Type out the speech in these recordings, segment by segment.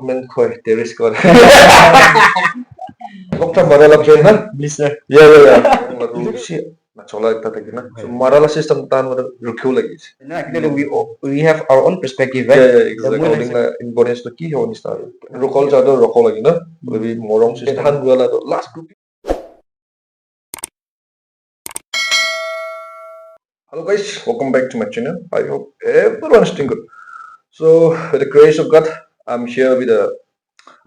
apartment koi terrace koi. Lokta marala train na? Blister. Yeah, yeah, yeah. Maru si na chola ekta thaki na. So marala system tan mara rukhiu lagi. No, actually, we have our own perspective, right? Yeah, yeah, exactly. Aoleang la importance to ki ho ni star. Rukol jado rukol lagi na. Maybe morong system. Han gala to last group. Hello guys, welcome back to my channel. I hope everyone is doing good. So, with the grace of God, I'm here with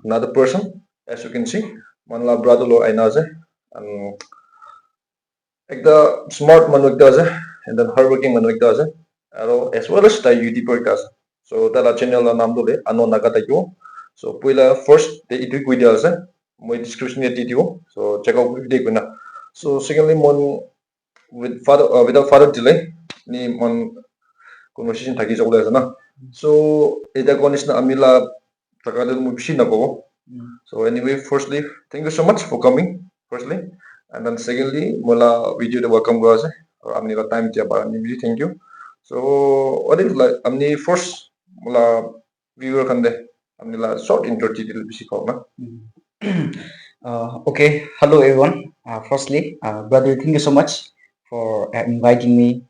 another person. As you can see, manla brother lo ainaze, and ekta smart manuk daze, and then hardworking manuk daze, as well as the YouTuber daze. So, tala channel la naam dole ano naga tayo. So, puila first the itu video daze, my description ni video. So, check out video kuna. So, secondly, without further delay, ni mon conversation thaki jawle ase na. So eta konis na amila takadel mu bishi na ko. So anyway, firstly, thank you so much for coming. Firstly, and then secondly, mola video the welcome go ase. Amni la time tia para ni bishi thank you. So what is like amni first mola viewer kande amni la short intro title bishi ko na. Okay, hello everyone. Firstly, brother, thank you so much for inviting me,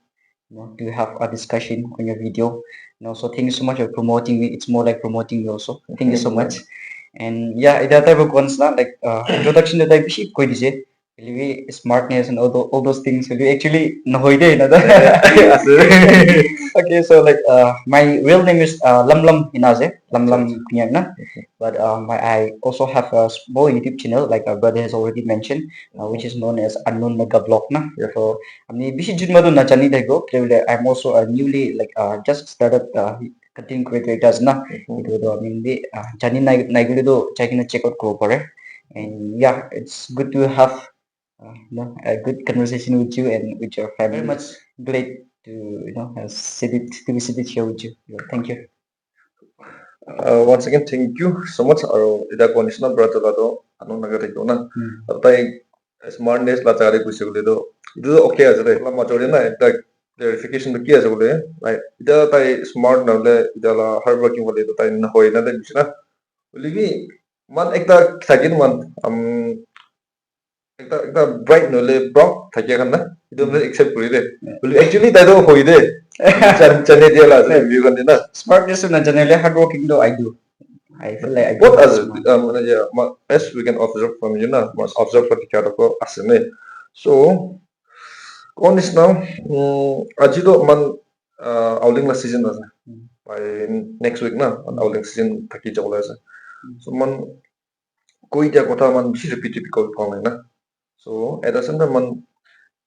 to have a discussion on your video. And also, thank you so much for promoting me. It's more like promoting me also. Thank you so much. And yeah, that type of ones na like introduction that I bishop koi dise. Really smartness and all those things. Really actually no hoide na. Okay, so like my real name is Lam Lam Hinaze, Lam Lam Kunyak na. But I also have a small YouTube channel, like our brother has already mentioned, which is known as Unknown Mega Vlog na. So I'm also a newly like just started content creators na. I mean the chani naigulo do check out ko pare. And yeah, it's good to have a good conversation with you and with your family. Very much glad to to be seated here with you. Thank you. Once again, thank you so much. Aro ida conditional brother la do anu nagare ko na. Atai smartness la chare kuise gule do. Idu okay ase re. La machore na eta clarification to ki ase gule. Like ida tai smart na le ida la hard working gule do tai na hoi na de bisna. Ligi man ekta thakin man ekta bright no le brown thakya kan na. Idu me accept kuri de. Actually tai do hoi de. Chane dia la view kan de na. Smartness na generally hardworking though I do. I feel like I What as as we can observe from you na, mas observe for the ko asene. So on is now ajido man Aoleang la season ase. By next week na Aoleang season thaki jawla ase. So man koi dia kotha man bishi repeat ko na. So at the same time man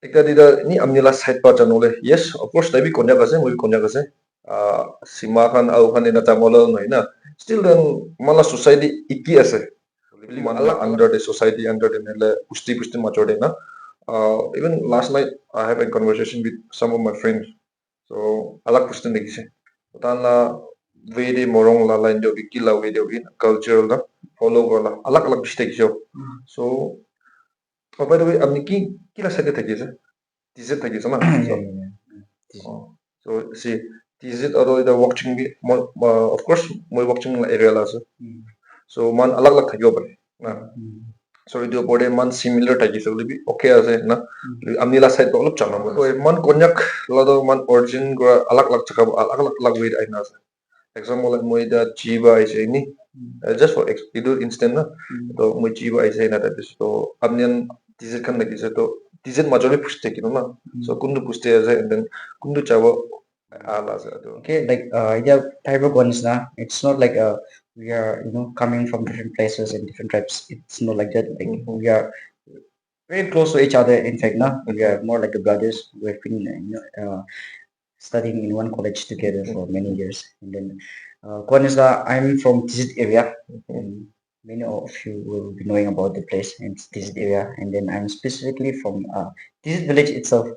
ekta dida ni amnila side pa chanole. Yes, of course tabi konyak ase, moi konyak ase. Sima khan au khan ina tamola no na. Still then mala society iki ase. Mala under the society under the nele pusti machode na. Even last night I have a conversation with some of my friends. So alak pusti dekise. Tan la way de morong la line jo ki la way de cultural la follow la alak pusti dekise. So by the way amni ki la side thakise. Tizet thakise na. So see tizet aro ida watching bi of course moi watching la area la ase. So man alak thakyo bare na. So video bode man similar thaki so libi okay ase na amnila side ko olop chana ko man konyak lado man origin go alak chaka alak way ai na ase. Example like moi da chiba ai ni just for idu instant na to moi chiba ai na ta so amnian tizet kan lagi se to tizet majorly pushte kino na. So kundu pushte ase and then kundu chabo okay, like yeah, type of ones na. It's not like we are coming from different places and different tribes. It's not like that. Like we are very close to each other. In fact, na we are more like the brothers. We've been studying in one college together for many years. And then one is I'm from this area. And many of you will be knowing about the place and this area. And then I'm specifically from this village itself.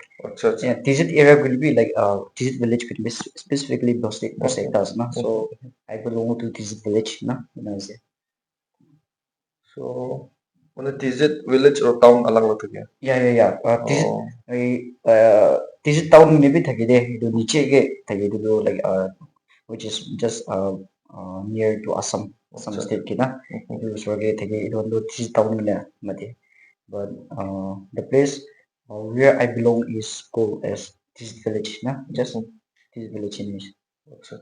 Yeah, this area will be like this village will be specifically Bosek na. So I belong to this village na. So mana tizet village or town alag alag thake. Yeah. This town में भी थके दे जो नीचे के थके दे जो like which is just near to Assam. some Acha. state kina itu sebagai tege itu untuk this town mina mati. But the place where I belong is called as this village na just this village in is. Acha.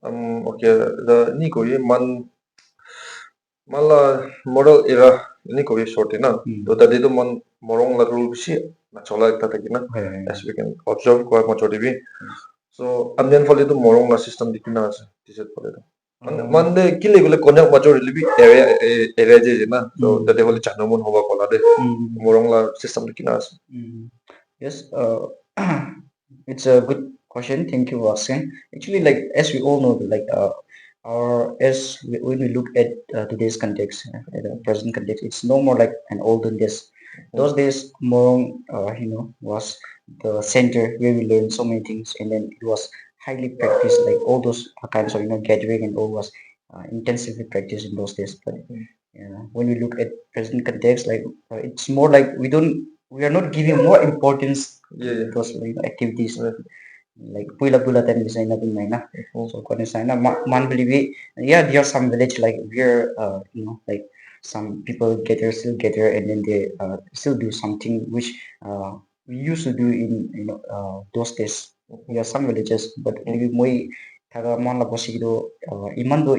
Okay, the ni ko ye mala model era ni ko ye short na. To tadi to man morong la rule bisi na chola ekta thaki na. As we can observe ko majority bi. So amnen fali to morong la system dikina ase. Tiset fali to. Mande kile gule konyak majority bi area je na. So tadi fali chanamun hoba kola de. Morong la system dikina ase. Yes, it's a good question. Thank you for asking. Actually, like as we all know, like when we look at today's context, at the present context, it's no more like an olden days. Those days, Morong, was the center where we learned so many things, and then it was highly practiced. Like all those kinds of gathering and all was intensively practiced in those days. But when we look at present context, like it's more like we are not giving more importance Yeah, to yeah. those activities. Like pula pula time design na din na. So kung design na man believe yeah, there are some village like where like some people still gather and then they still do something which we used to do in those days. There are some villages but maybe moi taga man la bosido iman do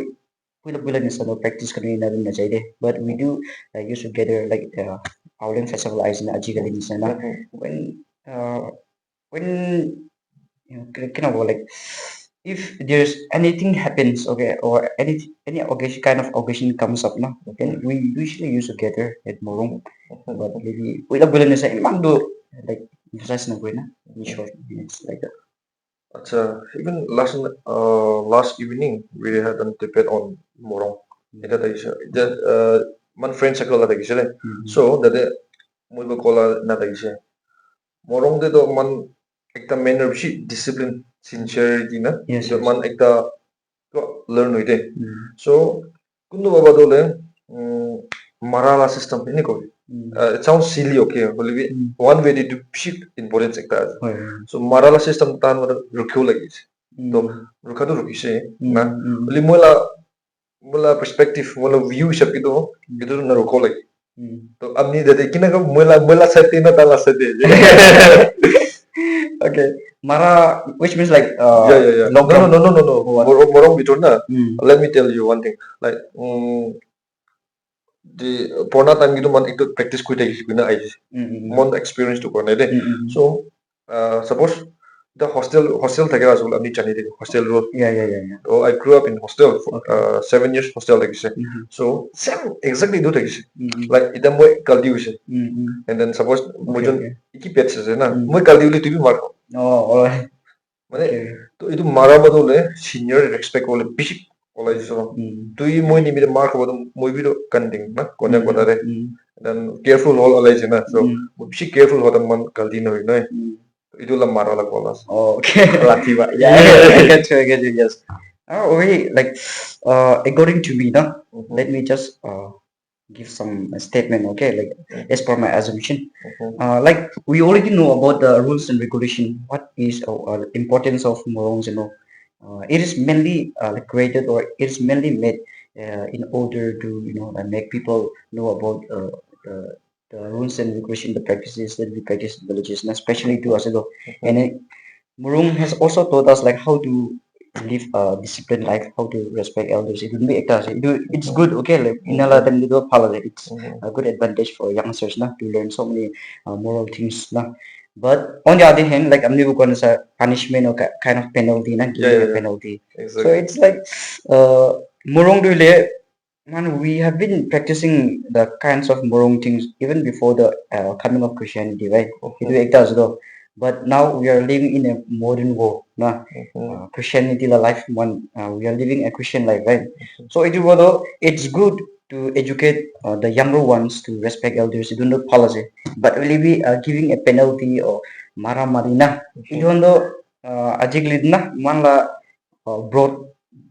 pula pula ni sa practice kami na rin na jay but we do used to gather like Aoleang festival is na ajigali ni sa na when kind of like if there's anything happens okay or any occasion kind of occasion comes up no then we usually use together at Morung but maybe wala bulan na sa imang do like emphasize na na in short it's like that. Acha, even last evening we had a debate on Morong. Ita tayo siya. Man friend circle na tayo siya. So, dade mo iba kola na tayo siya. Morong de do man ekta manner bishi discipline sincerity na. Yes, Do yes. man ekta learn hoite. So, kundu baba dole marala system ini ko. It sounds silly, okay, but one way they do shit important sector. So marala system tan mara rukyo lagi. तो रुखा तो रुकी से ना बोली मोला perspective मोला view सब की तो itu na रुको lagi तो अब नहीं देते कि ना कब मोला सत्य ना ताला सत्य okay mara which means like yeah no morong bitor na let me tell you one thing like the pona time gitu man itu practice kuita gitu na ai mon experience to korne de so suppose the hostel থাকে আসলে আপনি জানি দেখো hostel rule yeah so I grew up in hostel for 7 years hostel লাগিছে so same exactly do লাগিছে like এটা মই কালদি হৈছে and then suppose মই জন কি পেটছ আছে না মই কালদি উলি তুমি মাৰ alright মানে তো এইটো মাৰা বদলে senior respect হলে বেশি ওলাই দিছ তুই মই নিমিৰে মাৰ খবর মই বিৰো কান্দিং না কোনে কোনারে then careful হল ওলাইছে না so বেশি careful হতাম মান কালদি নহয় নয় itu lah marah lah kolas. Oh, okay. Latifa. I get you, yes. Oh, okay, like, according to me, no, let me just give some statement, okay, like, as per my assumption. Like, we already know about the rules and regulation, what is importance of morongs, it is mainly created or it is mainly made in order to, make people know about the rules and regulation, the practices that we practice in villages, and especially to us. And then Morung has also taught us like how to live a disciplined life, how to respect elders. It wouldn't be it's good, okay. Like inala then it's a good advantage for youngsters na to learn so many moral things na. But on the other hand, like I'm never gonna say punishment or kind of penalty na penalty. Exactly. So it's like Morung do man, we have been practicing the kinds of Morung things even before the coming of Christianity, right? It does though. But now we are living in a modern world. Nah, Christianity la life one. We are living a Christian life, right? So it's good to educate the younger ones to respect elders. It not policy, but will be giving a penalty or mara marina. It ajiglit na man la broad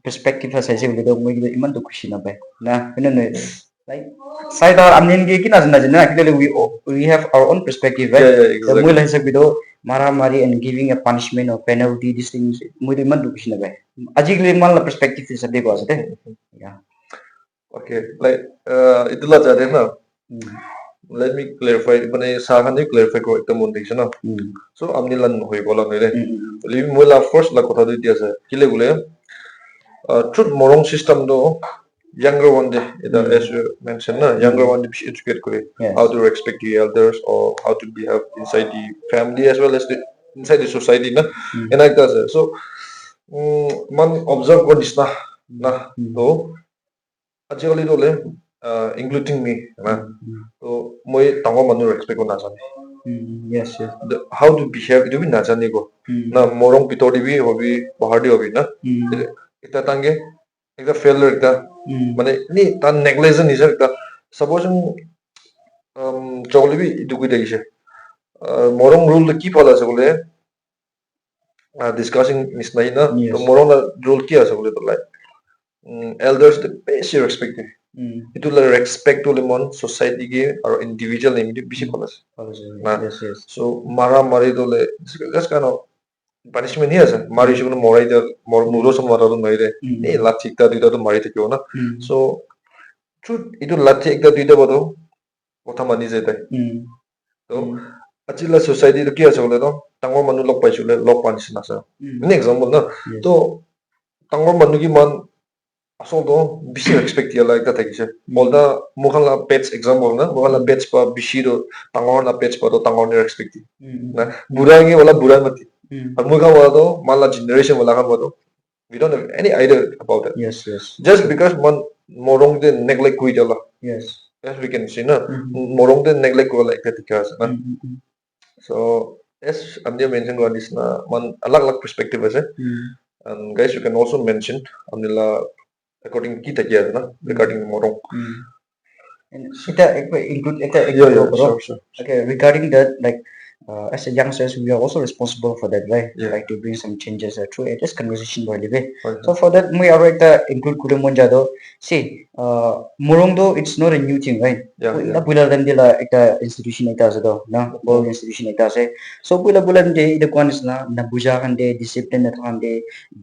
perspective sa sa ulit mo gid iman to Christian na ba na like side our amnin gi kina na we have our own perspective, right? Exactly. Mo lang sa bido mara-mari and giving a punishment or penalty these things mo di man do Christian na ba ajig man la perspective sa de ko sa yeah Okay, like itulah jadi na. Let me clarify. Bane sahan ni clarify ko ekta mon dekhi na. So amni lan hoi bola nere. Livi mula first la kotha dui dia sa. Kile gule truth morong system do younger one day as you mentioned na younger one day be educate kore how to respect the elders or how to behave inside the family as well as inside the society na. And like that so man observe ko disna na to আজিকালি dole including me na to moi tango manu respect ko najane Yes, yes. how to behave itu bi najane ko na morong pitori bi hobi bahar di hobi na ita tange ekta failure ekta মানে ni tan negligence হিসাবে একটা suppose চকলে B itu কই দেখিছে মরং rule কি ফল আছে বলে discussing নিসনাই না তো মরং রুল কি আছে বলে তো লাই elders the basic respect itu la respect to lemon society ge or individual name di bisi fol আছে না so mara mari dole just kind of punishment hi আছে mari shikono morai da mor muro sam mara do nai re ei lathi ta duita to mari thakyo na so truth itu lathi ekta duita bodo kotha mani jai tai to achila society to ki ase bole to tangor manu lok paisule lok panis na sa an example na to tangor manu ki man asol do bisi respect ya like that thakise bolda mukhala pets example na mukhala pets pa bisi do tangor na pets pa to tangor ni respect na bura ge wala bura mati ar mukha wala to mala generation wala kan bodo we don't have any idea about that Yes, yes. just because man morong de neglect kui dala Yes. as we can see na morong de neglect ko like that because na so as amne mention one is na man alag alag perspective ase and guys you can also mention amnila according kita kya na regarding morong And include sure. Okay, regarding that, like as a youngsters, we are also responsible for that, right? Like to bring some changes through it. Just conversation by the way. So for that, we are like include kudumun jado. See, murong do it's not a new thing, right? Na pula dan dia la ekta institution ekta jado, na world institution ekta se. So pula de ida kwan is na buja kan de discipline na kan de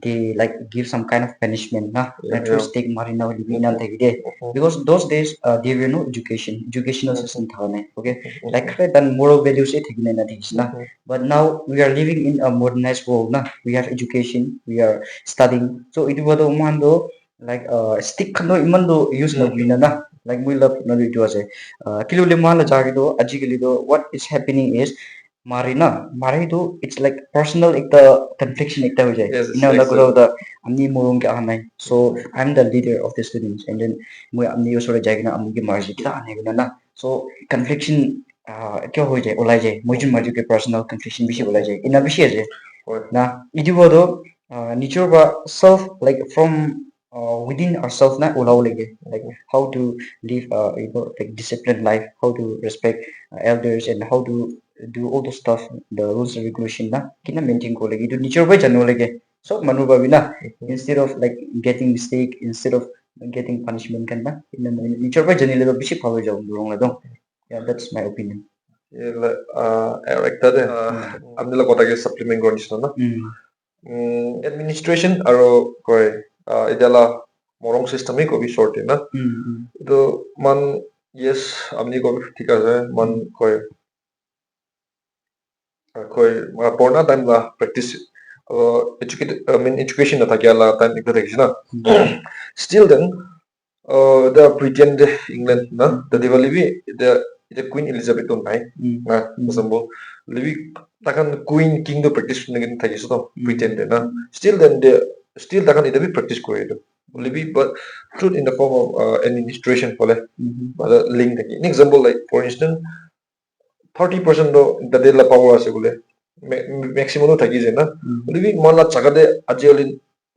they like give some kind of punishment, na. That was take marina living na de because those days there were no educational system thane okay like then moral values na na but now we are living in a modernized world na we have education we are studying so it was man do like stick no iman do use na bina na like we love na do ase kilo le mala jagi do ajikali do what is happening is mari do it's like personal ekta confliction ekta ho jai ina la goro da amni morung ka anai so I'm the leader of the students and then moi amni yo sore jai na amni ki marji kita ane guna na so confliction kyo ho jai olai jai moi jun marji ke personal confliction bishi olai jai ina bishi je na idu bodo nature ba self like from within ourselves na olau lege like how to live like disciplined life how to respect elders and how to do all the stuff the rules and regulation na kina maintain ko lagi do nature ba jano lege so manu ba bina instead of like getting mistake instead of getting punishment kan na ina nature ba jani lego bishi power jaw wrong la dong yeah that's my opinion like that amnila kota ke supplement gornish na administration aro koi idala morong system ko bi short na to man yes amni ko thik ase man koi porna time la practice education na thakya la time ekta thakise na still then the pretend England na the developing the Queen Elizabeth on nai na example livi takan Queen King do practice nagin thakise to pretend na still then the still takan ida bi practice kore do livi but truth in the form of administration pole but link thaki an example like for instance 30% do the de la power ase bole maximum do thaki je na livi man la chaka de ajeli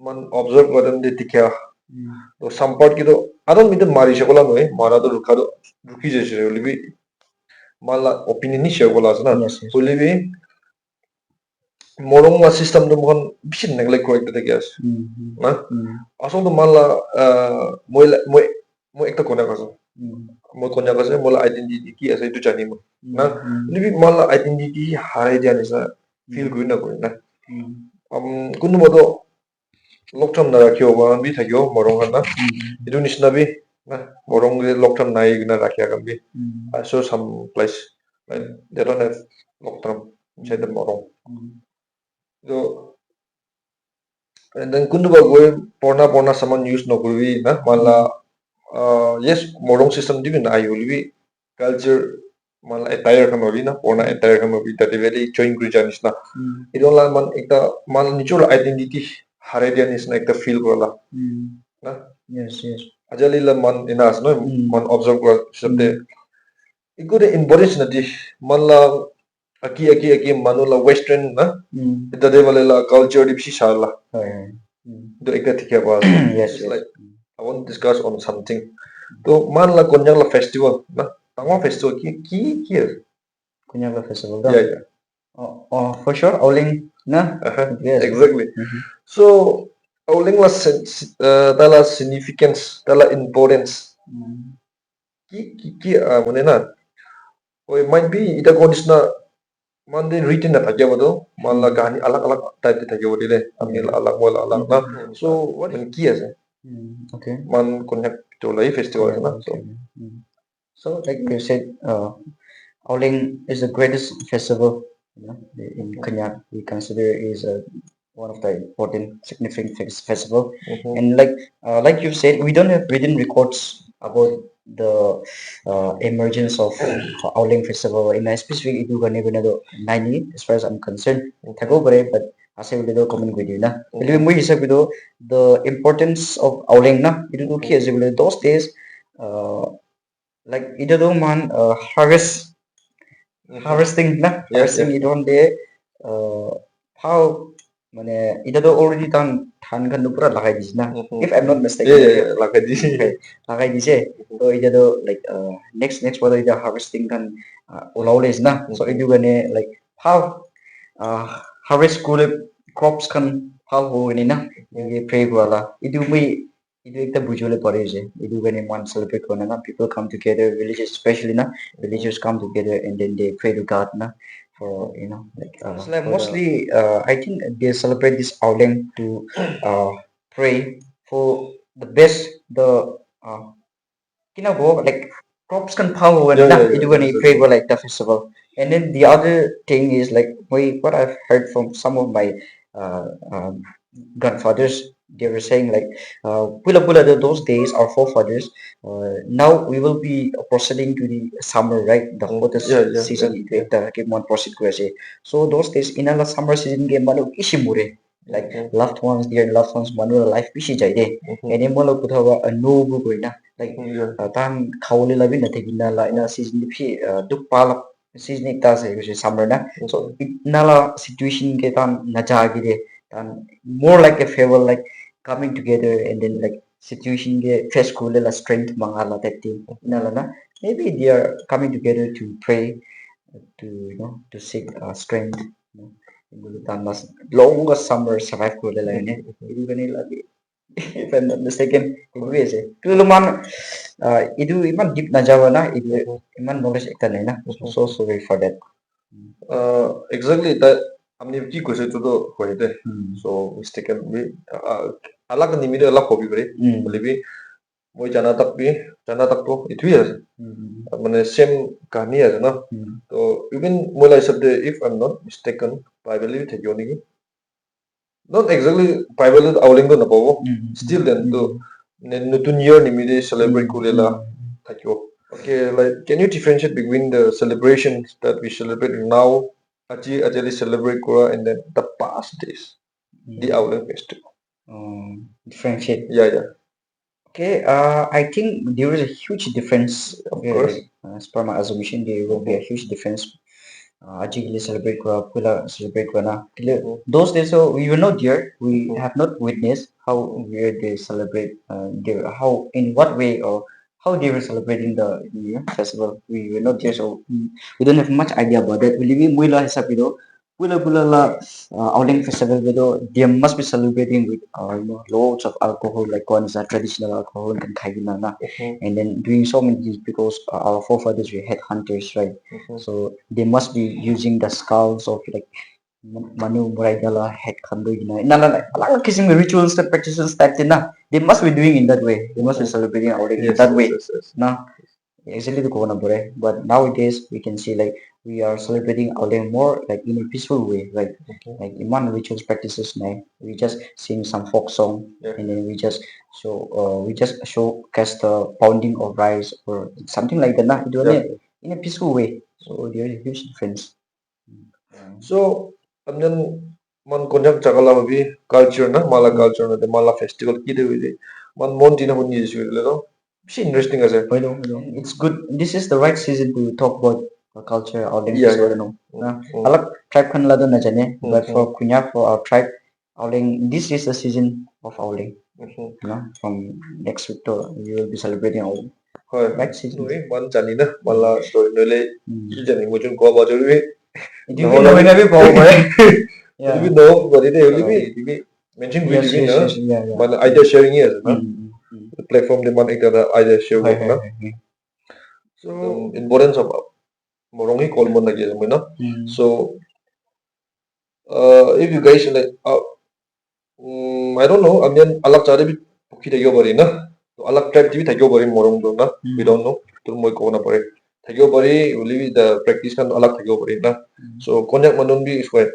man observe gadan de tikya to sampart ki to adon mi de mari shakola noi mara to rukha do ruki je se livi mala opinion ni share bola na so livi morong la system do mon bisin neglect ko ekta thaki ase na asol to mala moi ekta kona kaso moi konya kase mola identity ki ase itu jani mo na livi mala identity harai dia nisa feel going na koi na kunu modo lokcham na rakhyo ba bi thakyo morong na itu nisna bi Morung long term nai gina rakhya kan bi. Mm. I saw some place like they don't have long term inside the Morung. Mm. So and then kunduba go porna someone use no gurvi na mala yes Morung system di na ayu libi culture mala attire kan ori na porna attire kan ori that very join Christianis na. Mm. Idola man ekta man nichol identity Haredianis na ekta feel kola Mm. na. Yes, yes. Ajali la man inas no man observe ko sabte Mm. igude importance na di man la aki manula western na Mm. ita de wale la culture di bisi shala Oh, yeah. Mm. do ekta tikya ba Yes, it's yes. like I want to discuss on something to man la konyak la festival na tango festival ki Kunyala Festival yeah da. yeah For sure, Aoleang na. Yes. exactly Mm-hmm. so Aoleang la tala significance tala importance Mm. ki mune na or it might be ita kondisna man din written na thakya bodo man la kahani alag type de thakya bodile amil Yeah. alag wala alag na so Mm-hmm. what in ki ase Okay. man konyak to lai festival ase Kunyala, na so okay. Mm. So, like you said, Aoleang is the greatest festival, in Konyak. We consider is one of the important, significant festival. mhm, And like you've said, we don't have written records about the emergence of Aoleang festival. In a specific, itu gane gane do nine as far as I'm concerned. Thago bare, but ase ulle do comment with you na. Pero mo hisab do the importance of Aoleang na. Itu do ki ase ulle those days. Uh, like ito do man mhm. harvesting na Yeah, harvesting yeah. idon de how মানে এটা তো already tan ধান খান পুরা লাগাই দিছে না Mhm, if I'm not mhm. mistaken Yeah, yeah, okay yeah. Like this. okay লাগাই দিছে তো এটা তো like next what এটা harvesting kan ওলাওলে is na so Mhm, itu gane like how uh, harvest kule crops kan how ho ni na ये pray wala itu may itu ekta bujole pare je itu gane man celebrate kona na people come together villages especially na mhm, villagers come together and then they pray to God na for like it's like mostly I think they celebrate this Aoleang to pray for the best the uh, like crops can power when Yeah, na yeah, yeah. itu when pray Exactly. for like the festival and then the other thing is like what I've heard from some of my uh, um, grandfathers they were saying like pula those days our forefathers now we will be proceeding to the summer right the hottest Yeah, yeah, season yeah, itu yeah. ekta ke mon proceed kore so those days in a summer season ke manu ishimure like Mhm, loved ones dear loved ones manu life bishi jai de mhm, and then molo kuthawa no bu goina like mhm, yeah. tan khawle labi na thegina la ina season ni phi duk pala season ekta se which is summer na so Mhm, nala situation ke tan naja gide tan more like a farewell like coming together and then like situation ke face kule la strength mangala that thing nala na maybe they are coming together to pray to to seek strength Gulu tan mas longest summer survive kule la ne mhm, idu gani labi if I'm not mistaken idu ese pero man itu iman deep na jawa na itu mhm, iman knowledge ekta nai na mhm. so sorry for that Exactly that amni ki ko se to do hoide mm. so mistaken we alag ni mi de alag hobby bare Mm. bole bi moi jana tak to itu ya Mm. mane same kahani है ना Mm. तो even मोला शब्द if I'm not mistaken Bible with है not exactly Bible with Aoleang na pawo Mm. still then to Mm. nutun year ni mi de celebrate Mm. kulela thakyo okay like can you differentiate between the celebrations that we celebrate now actually celebrate kura and then the past days the Mm. Aoleang festival Differentiate yeah yeah okay I think there is a huge difference of okay course like as per my assumption there will be a mm-hmm, huge difference Ajigili celebrate kwa pula celebrate kwa na mm-hmm, those days so we were not there we mm-hmm, have not witnessed how mm-hmm, where they celebrate how in what way or how they were celebrating the festival we were not there so we don't have much idea about that we live in Muila Hisapido Pula Pula la Aoleang festival video they must be celebrating with loads of alcohol like one is a traditional alcohol and kaigina na mm-hmm, and then doing so many things because our forefathers were headhunters right mm-hmm, so they must be using the skulls of like manu murai dala head khandu gina nala alag kisim rituals and practices that na they must be doing in that way. They must be celebrating Aoleang in Yes, that yes, way. yes, yes. Na actually the Kona Bure. But nowadays we can see like we are celebrating Aoleang more like in a peaceful way. Okay. Like Iman rituals practices now. We just sing some folk song Yeah. and then we just showcase the pounding of rice or something like that. Na it Yeah. in a peaceful way. So there is a huge difference. So, and then man konyak chakala hobi culture na mala culture na de mala festival kide hoide man mon tina hun yis hoide no. It's interesting as a. It's good. This is the right season to talk about culture, Aoleang Yeah, festival. yeah. No, Mm, alak tribe kan lado na jane, but for mm, Kunya for our tribe, Aoleang. This is the season of Aoleang. mm. No, from next week to we will be celebrating Aoleang. Hoy, Right season. nui man chani na mala story nule Mm. il jani mo chun ko ba jori Do we know when we power boy? Yeah. Libi no, but it libi mention we Yes, libi yes, na yes, yeah, yeah. man idea sharing is na Mm. the platform de man ekta da idea share Hi, work hi, na. hi. So importance of morong hi call mon na ge na. So if you guys like I don't know. I mean, alak chare bhi pukhi thagyo bari na. So alak tribe bhi thagyo bari morong do na. We don't know. Tur moi ko na pare. Thagyo bari only the practice kan alak thagyo bari na. So konyak manon bhi is quite.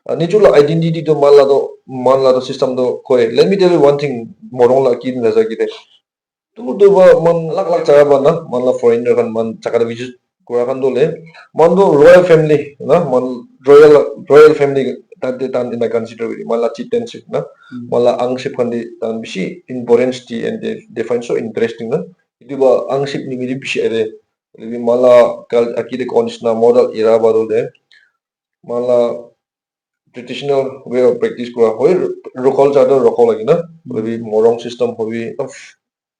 Nichul identity to man la do system do koi. Let me tell you one thing. Morong la kin la zagi de. Tu do ba man alak chara ba na. Man la foreigner kan man chakada visit kura kan do le. Man do royal family na. Man royal family tan de tan ina consider bari. Man la chieftainship na. Mala angship kandi tan bishi importance ti and they find so interesting na itu ba angship ni miri bishi ere lebi mala kal akide konishna model era badole mala traditional way of practice kura hoy rokol chado rokol lagi na lebi morong system hobi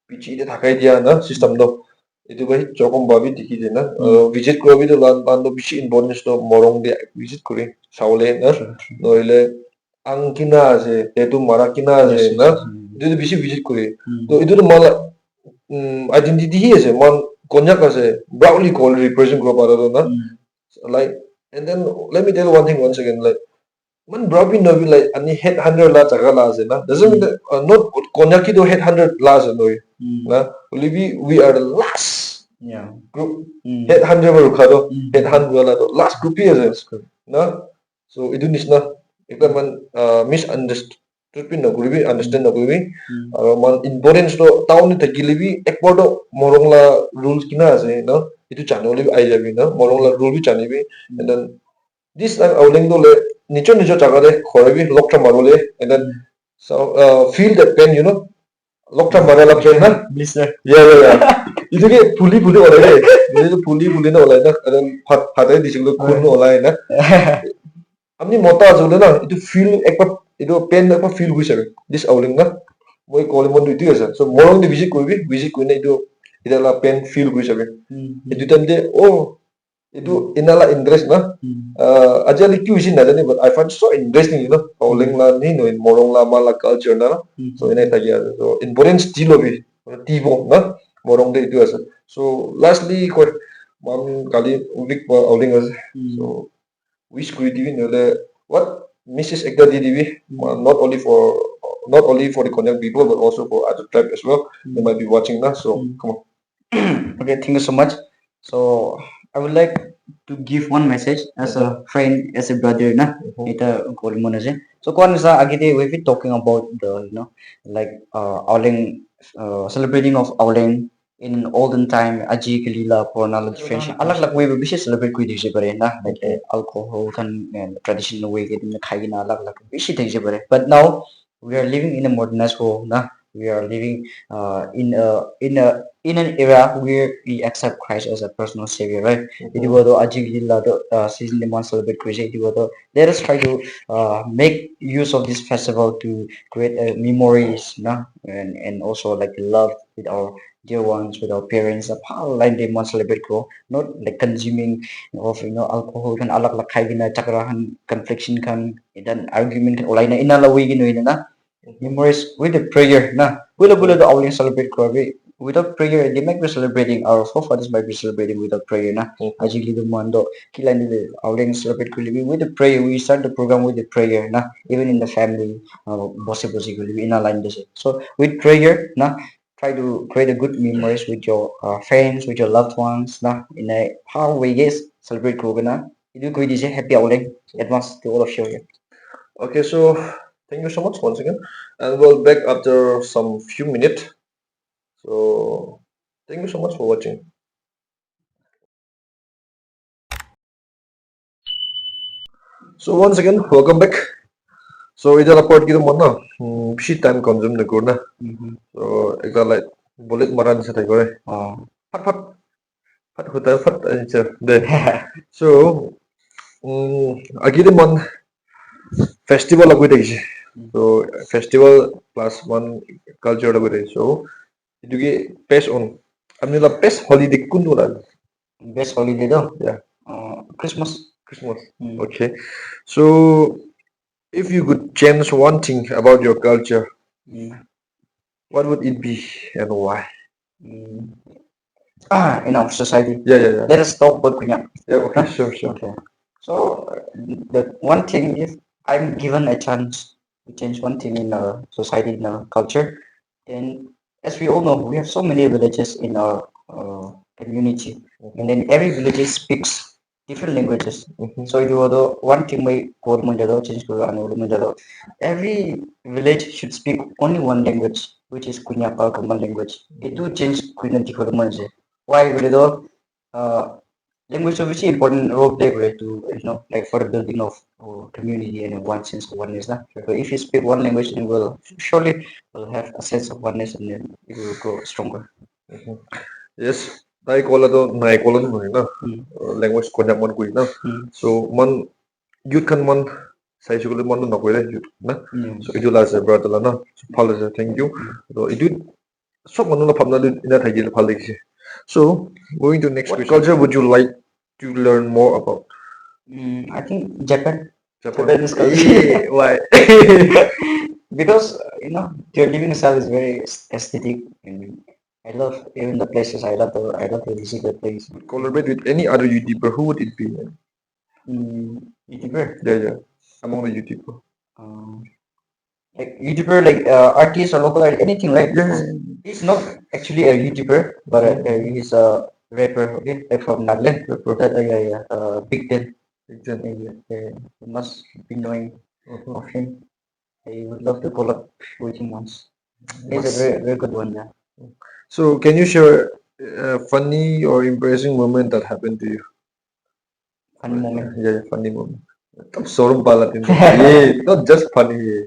pichi de thakai dia na system do itu ba jokom babi dikhi de na visit kura bi do lan do bishi importance do morong de visit kuri saule na noile ang kina আছে tetu mara kina আছে না itu বেশি visit করে তো itu মালা identity hi আছে man konyak আছে proudly call represent group ara na like and then let me tell you one thing once again like man broadly no be like ani head 100 la chaga la ase na doesn't mean that not konyak ki do head 100 la ase no na only we are the last group head 100 ba rukha do head 100 wala do last group hi ase na so itu nisna ekta man misunderstood pin na kuribi understand na kuribi aro man importance do town ta gilibi ekpor do morong la rules kina ase na itu chanoli ai jabi na morong la rule bi chanibi and then this time Aoleang do le nicho jaga de khorebi lokta marole and then so feel that pain you know lokta marala pain na Blister. yeah itu ke puli olai de itu puli na olai na and then phat disinglo khun olai na আপনি মতা আজলে না itu feel একবার itu pain একবার feel হইছে this Aoleang না মই কলে মন দুইটি আছে so morong de visit কইনা itu এটা la pain feel হইছে itu time de itu inala interest na ajali ki huisin na jani but I find so interesting you know Aoleang la ni no in morong la mala culture na so ina tagi ase so importance ti lobi tibo na morong de itu ase so lastly ko man kali week Aoleang ase so wish kuri dibi nole what Mrs. Ekta di dibi not only for the Konyak people but also for other tribe as well they might be watching now so come on Okay, thank you so much. So I would like to give one message as a friend, as a brother, na. Ita call mo na siya. So kung sa agite we've been talking about the like Aoleang celebrating of Aoleang in an olden time aji kalila for knowledge differentiation. Alak lak we bishi celebrate kui dikse bare na like alcohol kan traditional way ke din khai na alak lak bishi dikse bare. But now we are living in a modernized world na. We are living in an era where we accept Christ as a personal savior, right? It was the season demand celebrate Christ. It was let us try to make use of this festival to create memories, no? And also like love with our dear ones, with our parents. How like they want celebrate grow, not like consuming of alcohol kan alak lakai gina cakrahan confliction kan dan argument kan olay na inalawi gino na memories with the prayer na bula the Aoleang celebrate ko without prayer, they might be celebrating, our forefathers might be celebrating without prayer. Na, actually, the mondo, kila ni Aoleang celebrate kuli with the prayer. We start the program with the prayer. Na, even in the family, bossy bossy kuli in a line this. So with prayer, na, try to create a good memories with your friends, with your loved ones. Na, in a how we guess celebrate kuli na. Itu kuli say happy Aoleang advance to all of you. Okay, so thank you so much once again, and we'll back after some few minutes. So thank you so much for watching. So once again, welcome back. So इधर upload की तो मन ना बेसी time consume नहीं करना. So एक like bullet मारने से थाई करे. फट फट फट होता है फट ऐसे दे. So अगली मन festival aku deh sih. So festival plus one culture aku deh. So itu ki based on. Ambil lah best holiday kundu lah. Best holiday though? Yeah. Christmas. Christmas. Okay. So if you could change one thing about your culture, what would it be and why? In our society. Yeah. Let us talk about konyak. Yeah, okay, sure. Okay. So the one thing, if I'm given a chance to change one thing in our society, in our culture, then as we all know, we have so many villages in our community, and then every village speaks different languages. So you are the one thing my government change every village should speak only one language, which is Kunyak or common language. It do change Kunyanti Kurumanje. Why will language obviously important role play right, to like for the building of community and one sense of oneness. Na? So if you speak one language, then will surely will have a sense of oneness and then it will grow stronger. Yes. Tai kola to nai kola no na. Language konyak man kui na. So man youth kan man sai sukul man no koi youth na. So itu lah saya brother lah na. So phala saya thank you. So itu सब मनु ला फमना ina thai gi phal dekhi. So going to next question. What culture would you like to learn more about? I think Japan. Japan. Japanese culture. Why? Because their living style is very aesthetic, and I love even the places. I love to visit the place. Collaborate with any other YouTuber, who would it be? YouTuber. Yeah. Among the YouTuber. Like YouTuber, like artist or local artist, anything like. Yeah. He's not actually a YouTuber, but he's a rapper. Okay, like from Nagaland. Rapper. Yeah. Big Den. Big Den. You must be knowing of him. I would love to collab with him once. He's a very, very good one, yeah. So, can you share a funny or embarrassing moment that happened to you? Funny moment. Yeah, funny moment. Sorum pala tin. Yeah, not just funny.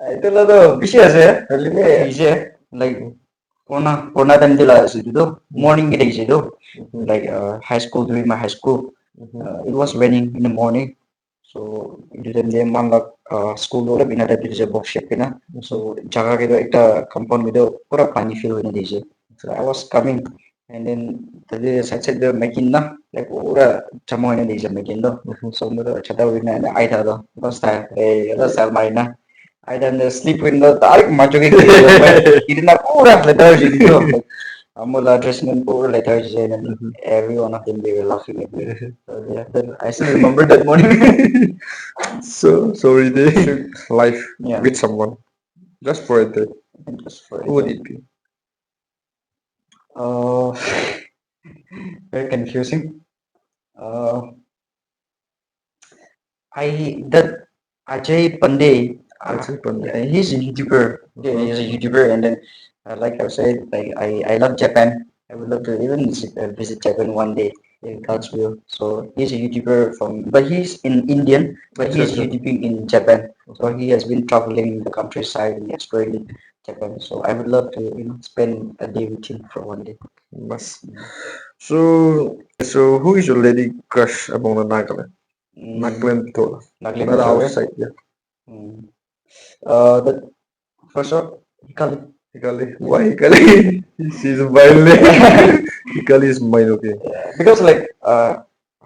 Ito lang to. Bisya siya. Bisya. Like, Corona time nila sa dito. Morning kita isa dito. Like, high school, during my high school. It was raining in the morning. So, itu time dia manggap school doon, pinada dito sa box shop na. So, jaga kita ekta compound dito, pura pani fill na dito. So, I was coming, and then tadi side the making na, like pura chamo na dito making do. So, mura chata win na ay tado. Basta main na. I done sleep in the tarik macho ke itu na pura lethargy dito. Amula dressing in pura lethargy, and every one of them they were laughing at me. So, yeah, then I still remember that morning. So sorry, they life with someone just for a day. Who would it be? Very confusing. That Ajay Pandey. He's a YouTuber. Yeah, he's a YouTuber, and then like I said, like I love Japan. I would love to even visit Japan one day in God's will. So he's a YouTuber but he's in Indian, but he's YouTubing in Japan. So he has been traveling the countryside and exploring Japan. So I would love to spend a day with him for one day. So who is your lady crush among the Nagaland? Nagaland to. Nagaland outside, yeah. The first one, Hikali. Why Hikali? She's mine. Hikali is mine, okay. Because like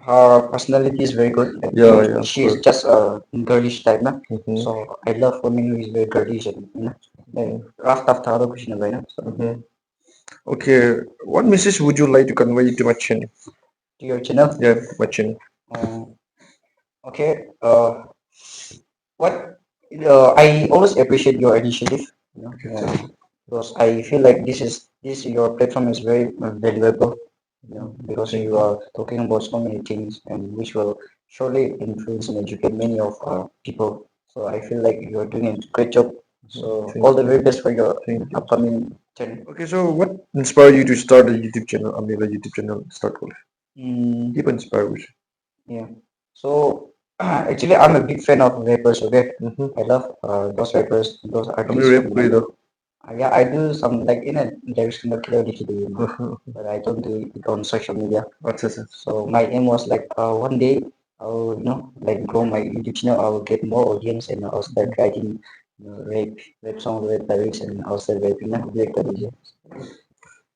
her personality is very good. Like, yeah. She is just a girlish type, na. So I love women who is very girlish and like rough tough taro kushi na ba, Okay, what message would you like to convey to my channel? to your channel. Yeah, my channel. Um, okay. What I always appreciate your initiative. Because I feel like this your platform is very valuable. Because Thank you are talking about so many things and which will surely influence and educate many of people. So I feel like you are doing a great job. So Thank all the you. very best for your Thank you. upcoming channel. Okay, so what inspired you to start a YouTube channel? I mean, a YouTube channel start with. Mm, Keep inspired with. yeah. So actually, I'm a big fan of rappers. Okay, Mm-hmm. I love those rappers, those I mean, artists. rap creator. Yeah, I do some like in a there's kind of creativity, but I don't do it on social media. What's this? So my aim was like one day I'll like grow my YouTube channel. I'll get more audience and I'll start writing rap songs, rap lyrics, and I'll start rapping like that.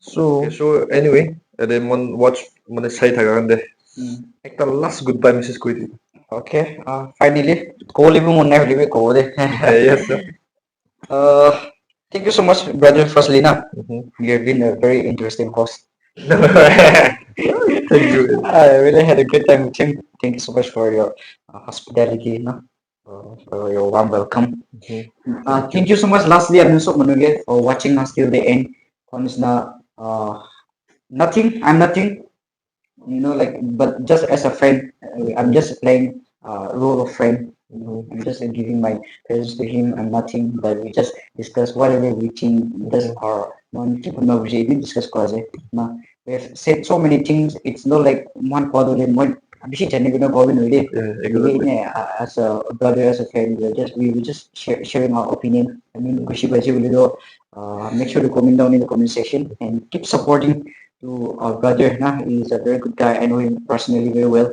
Okay, so anyway, then one watch one side agande. Mm. Ekta last goodbye message koi di. Okay, finally, call even one never leave call. Yes, sir. Uh, thank you so much, brother. Firstly, Mhm. you have been a very interesting host. Thank you. I really had a good time with him. Thank you so much for your hospitality, for your warm welcome. Mhm. Thank you so much. Lastly, I'm also Manuge for watching us till the end. Honestly, nothing. I'm nothing. Like, but just as a friend, I'm just playing role of friend. I'm just giving my presence to him. I'm nothing, but we just discuss whatever we think. That's our non keep on we discuss cause. We have said so many things. It's not like one part of them. One. Abhishek Chandy gonna go in with it. Yeah, exactly. As a brother, as a friend, we were just sharing our opinion. I mean, Kushi Bashi will do. Make sure to comment down in the comment section and keep supporting to our brother. He's a very good guy. I know him personally very well.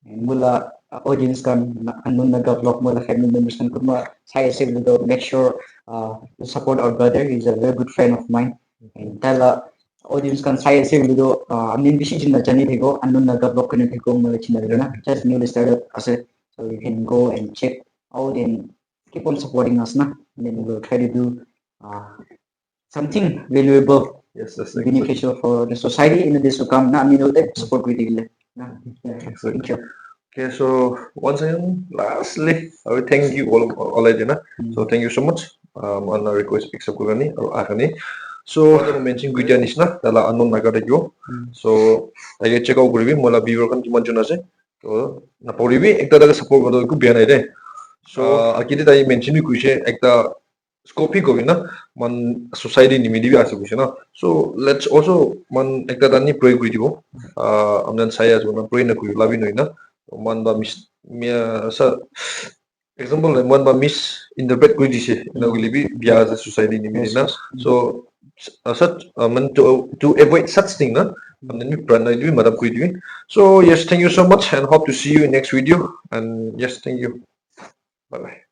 And mula audience kan anong nag-vlog mula family members kan kuma saya save do make sure to support our brother. He's a very good friend of mine. And tell audience kan saya save do amin bisi jin na chani thego anong nag-vlog kan thego mula china na just newly started as a so you can go and check out and keep on supporting us and then we'll try to do uh, something valuable, Yes, that's exactly. beneficial for the society in the days to come. I mean, support with it. Yeah. Thank you. Okay, so once again, lastly, I will thank you all again. So thank you so much. On a request accept ko gani or agani. So the mention video is na dala unknown nagada yo. So I check out guribi mola viewer kan tuman juna se. So na poribi ekta daga support godo ku bian ide. So akidi dai mention ni kuise ekta scope ko na man society ni midi bi ase kuise na. So let's also man ekta dani pray guri dibo. Amnan saya so na pray na ku labi no na. One ba mis sa example one ba misinterpret kuri dise na libi biya sa society ni na so such man to avoid such thing na and then we plan na madam kuri dibi so yes thank you so much and hope to see you in next video and yes thank you bye bye